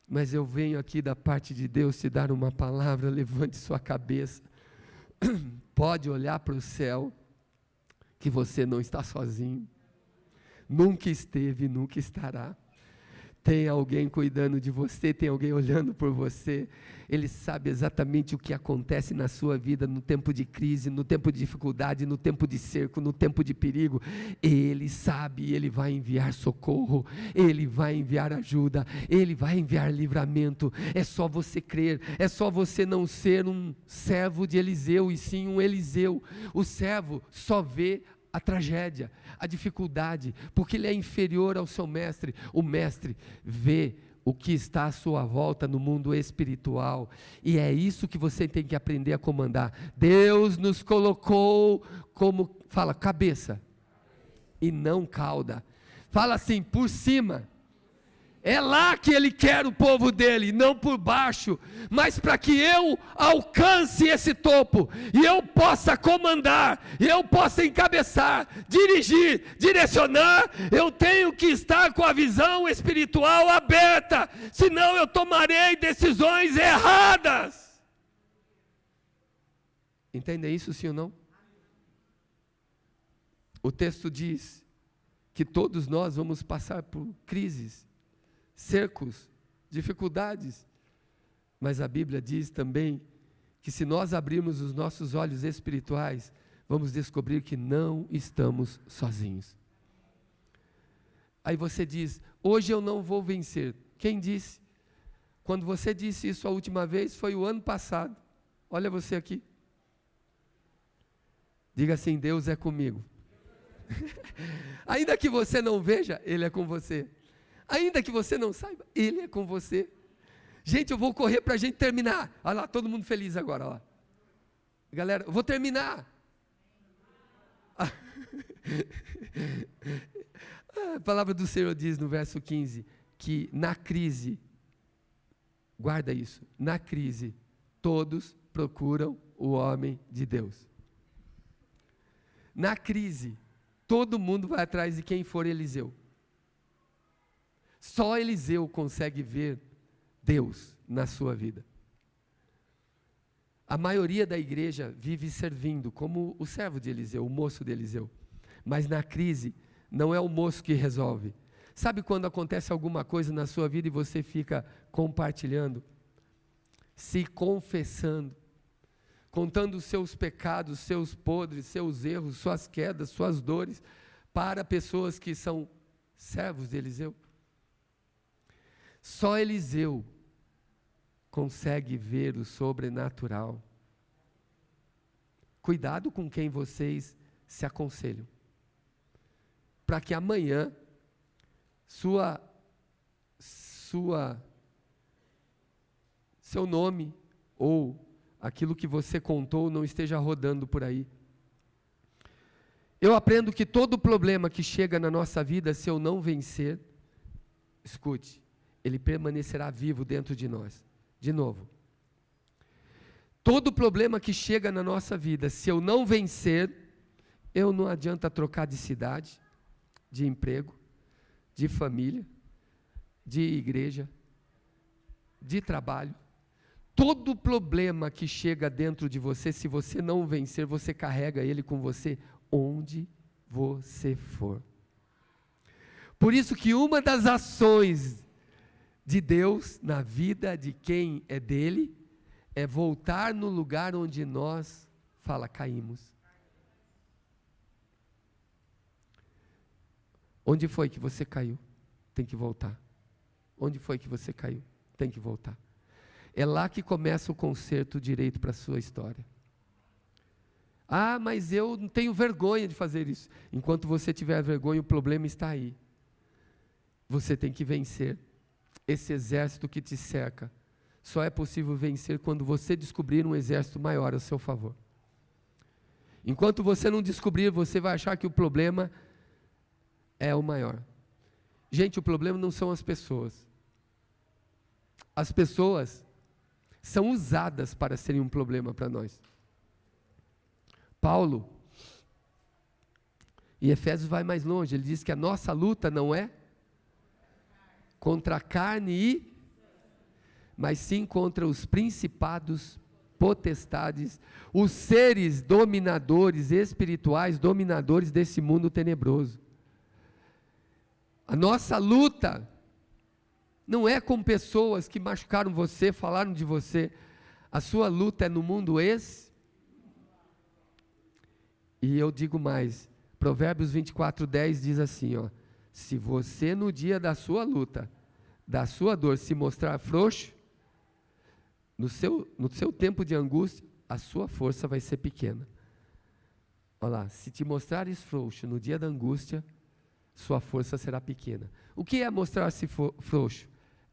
Mas eu venho aqui da parte de Deus te dar uma palavra. Levante sua cabeça. Pode olhar para o céu, que você não está sozinho. Nunca esteve, nunca estará. Tem alguém cuidando de você, tem alguém olhando por você. Ele sabe exatamente o que acontece na sua vida no tempo de crise, no tempo de dificuldade, no tempo de cerco, no tempo de perigo. Ele sabe, ele vai enviar socorro, ele vai enviar ajuda, ele vai enviar livramento. É só você crer, é só você não ser um servo de Eliseu, e sim um Eliseu. O servo só vê a tragédia, a dificuldade, porque ele é inferior ao seu mestre. O mestre vê o que está à sua volta no mundo espiritual, e é isso que você tem que aprender a comandar. Deus nos colocou como, fala, cabeça, e não cauda. Fala assim, por cima. É lá que Ele quer o povo dele, não por baixo, mas para que eu alcance esse topo, e eu possa comandar, e eu possa encabeçar, dirigir, direcionar, eu tenho que estar com a visão espiritual aberta, senão eu tomarei decisões erradas. Entendem isso, sim ou não? O texto diz que todos nós vamos passar por crises, cercos, dificuldades, mas a Bíblia diz também que se nós abrirmos os nossos olhos espirituais, vamos descobrir que não estamos sozinhos. Aí você diz, hoje eu não vou vencer. Quem disse? Quando você disse isso a última vez, foi o ano passado. Olha você aqui. Diga assim, Deus é comigo. Ainda que você não veja, Ele é com você. Ainda que você não saiba, Ele é com você. Gente, eu vou correr para a gente terminar. Olha lá, todo mundo feliz agora. Ó. Galera, eu vou terminar. A palavra do Senhor diz no verso 15, que na crise, guarda isso, na crise, todos procuram o homem de Deus. Na crise, todo mundo vai atrás de quem for Eliseu. Só Eliseu consegue ver Deus na sua vida. A maioria da igreja vive servindo, como o servo de Eliseu, o moço de Eliseu. Mas na crise, não é o moço que resolve. Sabe quando acontece alguma coisa na sua vida e você fica compartilhando, se confessando, contando os seus pecados, seus podres, seus erros, suas quedas, suas dores, para pessoas que são servos de Eliseu? Só Eliseu consegue ver o sobrenatural. Cuidado com quem vocês se aconselham, para que amanhã seu nome ou aquilo que você contou não esteja rodando por aí. Eu aprendo que todo problema que chega na nossa vida, se eu não vencer, escute, ele permanecerá vivo dentro de nós. De novo, todo problema que chega na nossa vida, se eu não vencer, eu não adianta trocar de cidade, de emprego, de família, de igreja, de trabalho. Todo problema que chega dentro de você, se você não vencer, você carrega ele com você onde você for. Por isso que uma das ações de Deus na vida de quem é dele é voltar no lugar onde nós, caímos. Onde foi que você caiu? Tem que voltar. Onde foi que você caiu? Tem que voltar. É lá que começa o conserto direito para a sua história. Ah, mas eu não tenho vergonha de fazer isso. Enquanto você tiver vergonha, o problema está aí. Você tem que vencer. Esse exército que te cerca, só é possível vencer quando você descobrir um exército maior a seu favor. Enquanto você não descobrir, você vai achar que o problema é o maior. Gente, o problema não são as pessoas. As pessoas são usadas para serem um problema para nós. Paulo, em Efésios vai mais longe, ele diz que a nossa luta não é contra a carne mas sim contra os principados, potestades, os seres dominadores espirituais, dominadores desse mundo tenebroso. A nossa luta não é com pessoas que machucaram você, falaram de você. A sua luta é no mundo E eu digo mais, Provérbios 24:10 diz assim, ó, se você no dia da sua luta, da sua dor, se mostrar frouxo, no seu tempo de angústia, a sua força vai ser pequena. Olha lá, se te mostrares frouxo no dia da angústia, sua força será pequena. O que é mostrar-se frouxo?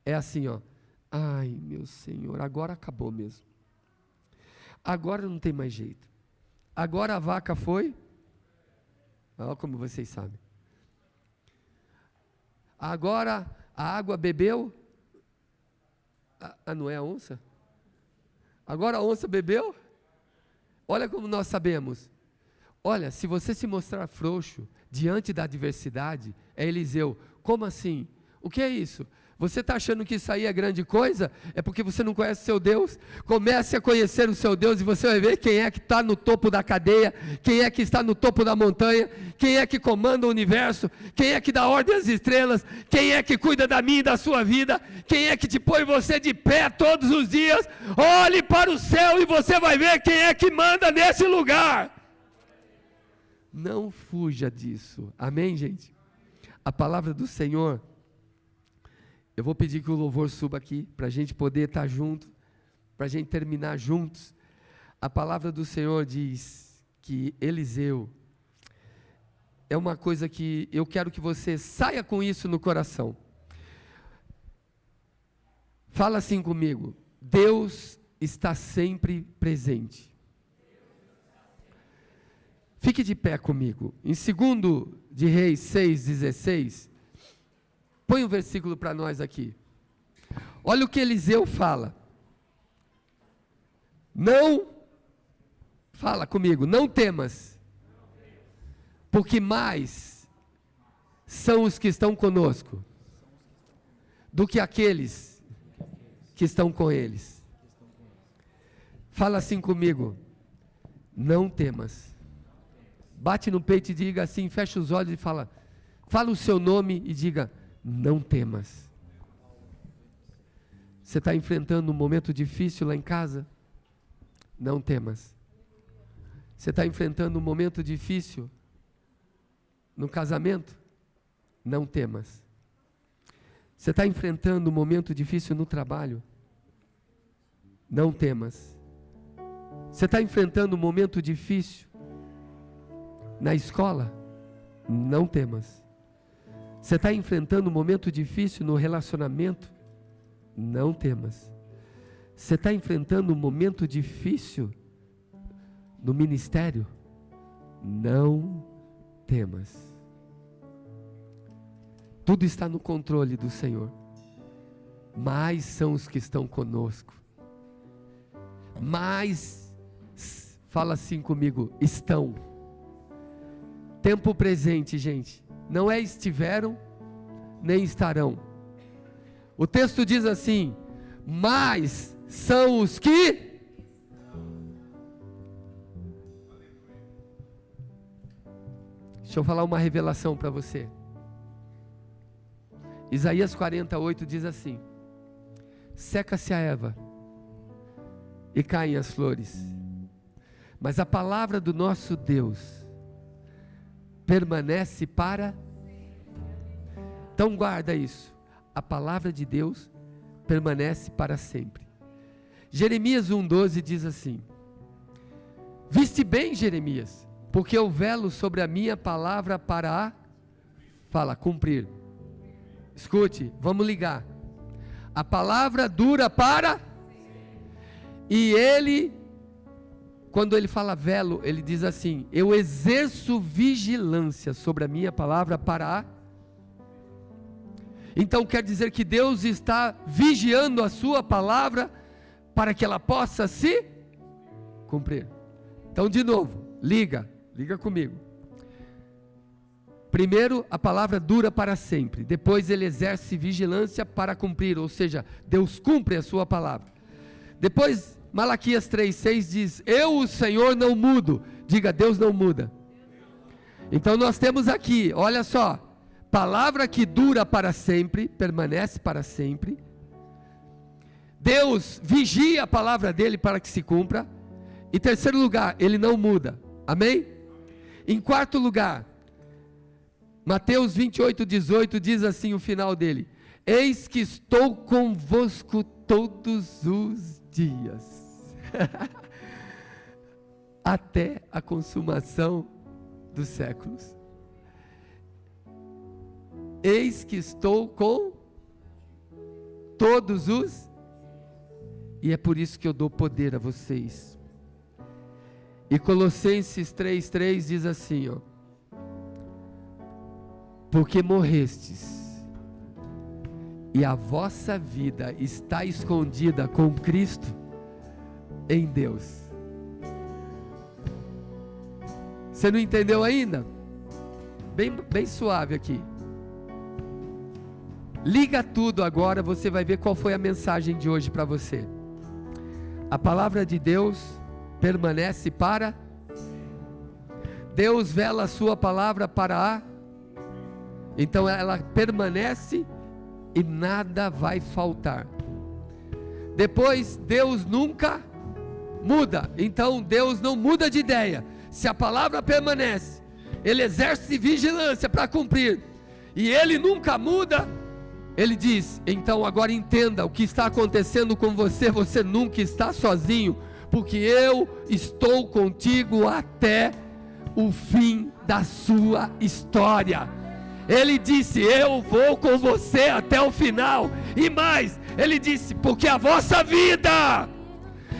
É assim, ó, ai meu Senhor, agora acabou mesmo. Agora não tem mais jeito. Agora a vaca foi, olha como vocês sabem. Agora a água bebeu, não é a onça? Agora a onça bebeu? Olha como nós sabemos. Olha, se você se mostrar frouxo diante da adversidade, é Eliseu. Como assim? O que é isso? Você está achando que isso aí é grande coisa? É porque você não conhece o seu Deus? Comece a conhecer o seu Deus e você vai ver quem é que está no topo da cadeia, quem é que está no topo da montanha, quem é que comanda o universo, quem é que dá ordem às estrelas, quem é que cuida da minha e da sua vida, quem é que te põe você de pé todos os dias. Olhe para o céu e você vai ver quem é que manda nesse lugar. Não fuja disso. Amém, gente? A palavra do Senhor, eu vou pedir que o louvor suba aqui, para a gente poder estar junto, para a gente terminar juntos. A palavra do Senhor diz que Eliseu é uma coisa que eu quero que você saia com isso no coração. Fala assim comigo, Deus está sempre presente. Fique de pé comigo. Em 2 de Reis 6,16, põe um versículo para nós aqui. Olha o que Eliseu fala. Não, fala comigo, não temas, porque mais são os que estão conosco do que aqueles que estão com eles. Fala assim comigo, não temas. Bate no peito e diga assim, fecha os olhos e fala o seu nome e diga, não temas. Você está enfrentando um momento difícil lá em casa? Não temas. Você está enfrentando um momento difícil no casamento? Não temas. Você está enfrentando um momento difícil no trabalho? Não temas. Você está enfrentando um momento difícil na escola? Não temas. Você está enfrentando um momento difícil no relacionamento? Não temas. Você está enfrentando um momento difícil no ministério? Não temas. Tudo está no controle do Senhor. Mais são os que estão conosco. Mais, fala assim comigo, estão. Tempo presente, gente. Não é estiveram, nem estarão. O texto diz assim, mais são os que... Deixa eu falar uma revelação para você. Isaías 48 diz assim, seca-se a erva e caem as flores, mas a palavra do nosso Deus permanece para... Então guarda isso. A palavra de Deus permanece para sempre. Jeremias 1,12 diz assim: viste bem, Jeremias, porque eu velo sobre a minha palavra para cumprir. Escute, vamos ligar. A palavra dura para... E ele, quando ele fala velo, ele diz assim: eu exerço vigilância sobre a minha palavra para... Então quer dizer que Deus está vigiando a sua palavra para que ela possa se cumprir. Então de novo, liga comigo. Primeiro, a palavra dura para sempre. Depois ele exerce vigilância para cumprir, ou seja, Deus cumpre a sua palavra. Depois, Malaquias 3,6 diz: eu, o Senhor, não mudo. Diga, Deus não muda. Então nós temos aqui, olha só, palavra que dura para sempre, permanece para sempre. Deus vigia a palavra dele para que se cumpra. Em terceiro lugar, ele não muda. Amém? Em quarto lugar, Mateus 28,18 diz assim o final dele: eis que estou convosco todos os dias, até a consumação dos séculos. Eis que estou com todos os... E é por isso que eu dou poder a vocês. E Colossenses 3,3 diz assim, ó: porque morrestes, e a vossa vida está escondida com Cristo em Deus. Você não entendeu ainda? Bem suave aqui. Liga tudo agora, você vai ver qual foi a mensagem de hoje para você. A palavra de Deus permanece para... Deus vela a sua palavra para a... Então ela permanece e nada vai faltar. Depois, Deus nunca muda. Então Deus não muda de ideia. Se a palavra permanece, Ele exerce vigilância para cumprir, e Ele nunca muda. Ele diz: então agora entenda o que está acontecendo com você. Você nunca está sozinho, porque eu estou contigo até o fim da sua história. Ele disse: eu vou com você até o final. E mais, Ele disse: porque a vossa vida...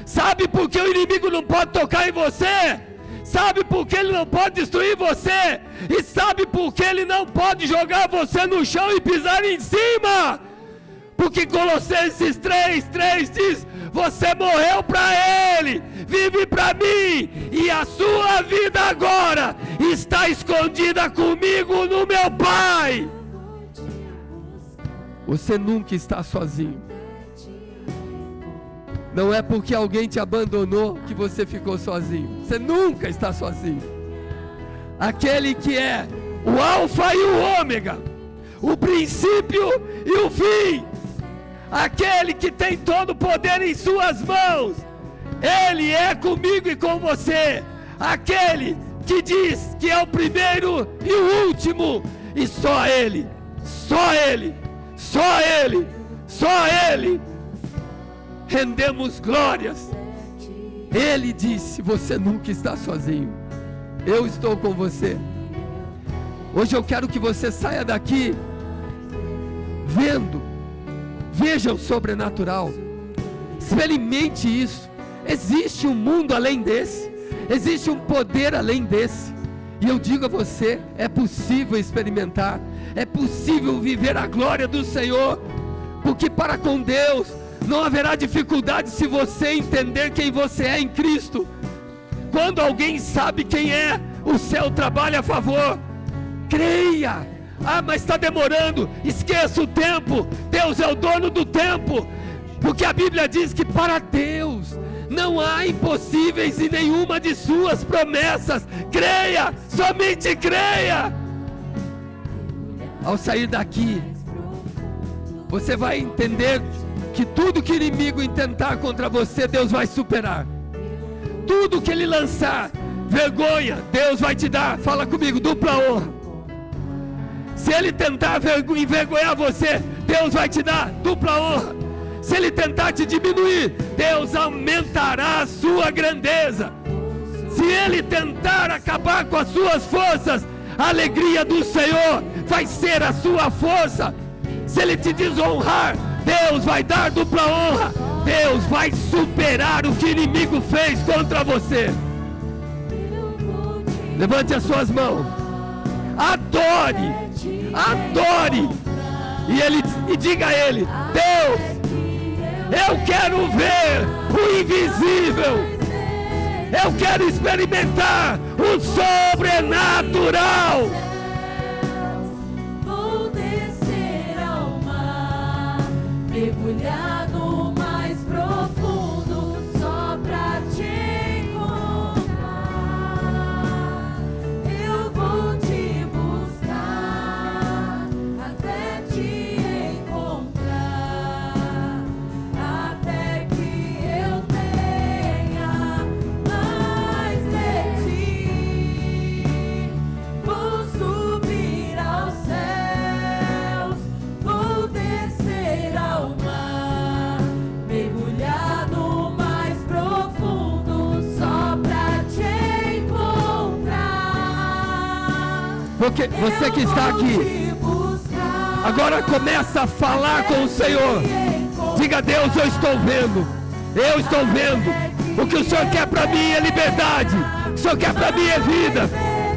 Sabe por que o inimigo não pode tocar em você? Sabe por que ele não pode destruir você? E sabe por que ele não pode jogar você no chão e pisar em cima? Porque Colossenses 3,3 diz: você morreu para Ele, vive para mim, e a sua vida agora está escondida comigo no meu Pai. Você nunca está sozinho. Não é porque alguém te abandonou que você ficou sozinho. Você nunca está sozinho. Aquele que é o Alfa e o Ômega, o princípio e o fim, aquele que tem todo o poder em suas mãos, Ele é comigo e com você. Aquele que diz que é o primeiro e o último, e só Ele, só Ele, só Ele, só Ele rendemos glórias. Ele disse: você nunca está sozinho, eu estou com você. Hoje eu quero que você saia daqui veja o sobrenatural, experimente isso. Existe um mundo além desse, existe um poder além desse, e eu digo a você, é possível experimentar, é possível viver a glória do Senhor, porque para com Deus não haverá dificuldade se você entender quem você é em Cristo. Quando alguém sabe quem é, o céu trabalha a favor. Creia. Ah, mas está demorando. Esqueça o tempo. Deus é o dono do tempo. Porque a Bíblia diz que para Deus não há impossíveis em nenhuma de suas promessas. Creia, somente creia. Ao sair daqui, você vai entender que tudo que o inimigo intentar contra você, Deus vai superar. Tudo que ele lançar, vergonha, Deus vai te dar. Fala comigo, dupla honra. Se ele tentar envergonhar você, Deus vai te dar dupla honra. Se ele tentar te diminuir, Deus aumentará a sua grandeza. Se ele tentar acabar com as suas forças, a alegria do Senhor vai ser a sua força. Se ele te desonrar, Deus vai dar dupla honra. Deus vai superar o que o inimigo fez contra você. Levante as suas mãos. Adore. Adore. E diga a Ele: Deus, eu quero ver o invisível. Eu quero experimentar o sobrenatural. Vou descer ao mar, mergulhar no mais profundo, só pra te encontrar. Eu vou te buscar até te encontrar, até que eu tenha mais de ti. Vou subir aos céus, vou descer ao mar, mergulhar no mais profundo, só pra te encontrar. Você que está aqui, agora começa a falar com o Senhor. Diga: Deus, eu estou vendo. Eu estou vendo. O que o Senhor quer para mim é liberdade. O que o Senhor quer para mim é vida. O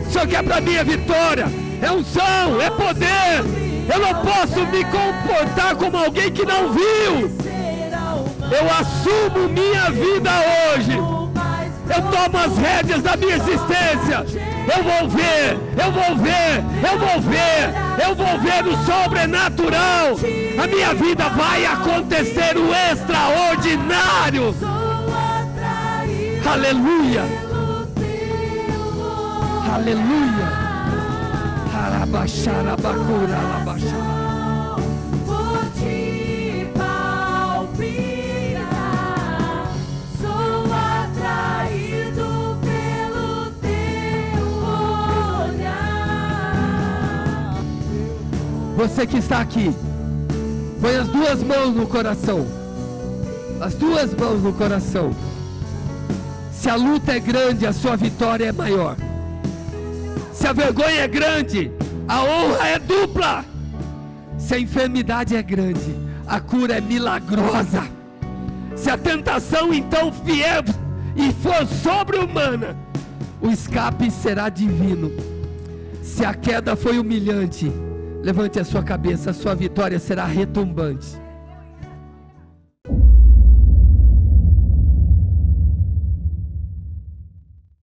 que o Senhor quer para mim é vitória. É unção, é poder. Eu não posso me comportar como alguém que não viu. Eu assumo minha vida hoje. Eu tomo as rédeas da minha existência. Eu vou ver, eu vou ver, eu vou ver, eu vou ver o sobrenatural. A minha vida vai acontecer o extraordinário. Aleluia, aleluia. Arabaxarabacura, alabaxara. Vou te palpitar, sou atraído pelo teu olhar. Você que está aqui, põe as duas mãos no coração. As duas mãos no coração. Se a luta é grande, a sua vitória é maior. Se a vergonha é grande, a honra é dupla. Se a enfermidade é grande, a cura é milagrosa. Se a tentação então vier e for sobre-humana, o escape será divino. Se a queda foi humilhante, levante a sua cabeça, a sua vitória será retumbante.